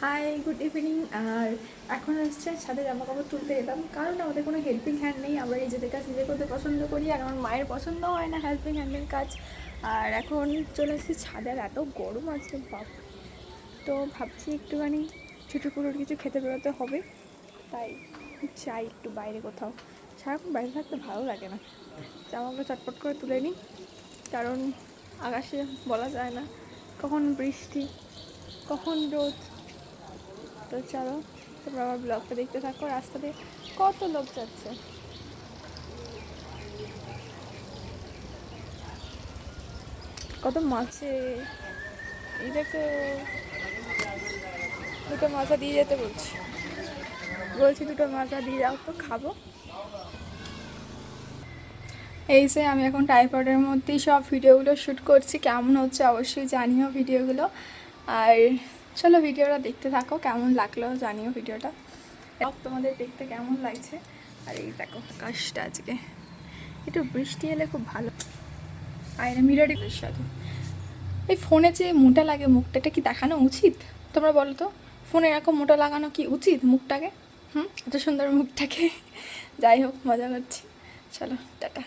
High, good evening. আর এখন হচ্ছে ছাদে জামা কাপড় তুলতে এলাম, কারণ আমাদের কোনো হেল্পিং হ্যান্ড নেই। আমরা নিজেদের কাজ নিজে করতে পছন্দ করি, আর আমার মায়ের পছন্দ হয় না হেল্পিং হ্যান্ডের কাজ। আর এখন চলে এসেছি ছাদে, আর এত গরম আছে বাপ। তো ভাবছি একটুখানি ছোটো পুরোর কিছু খেতে বেরোতে হবে, তাই চাই একটু বাইরে কোথাও। সারাক্ষণ বাইরে থাকতে ভালো লাগে না, জামাগুলো চটপট করে তুলে নিই, কারণ আকাশে বলা যায় না কখন বৃষ্টি কখন রোদ। তো চলো তোমরা আমার ব্লগটা দেখতে থাকো। রাস্তা দিয়ে কত লোক যাচ্ছে, কত মাছে। এই দেখো, দুটো মাজা দিয়ে যেতে বলছি দুটো মাজা দিয়ে যাও তো খাবো। এই যে আমি এখন ট্রাইপডের মধ্যেই সব ভিডিওগুলো শ্যুট করছি, কেমন হচ্ছে অবশ্যই জানিও ভিডিওগুলো। আর চলো ভিডিওটা দেখতে থাকো, কেমন লাগলো জানিও ভিডিওটা, তোমাদের দেখতে কেমন লাগছে। আর এই দেখো আকাশটা আজকে একটু বৃষ্টি এলে খুব ভালো। আয়না মিররে সাথে এই ফোনে যে মোটা লাগে মুখটা, এটা কি দেখানো উচিত? তোমরা বলো তো, ফোনে এরকম মোটা লাগানো কি উচিত মুখটাকে? এত সুন্দর মুখটাকে। যাই হোক, মজা করছি। চলো টাটা।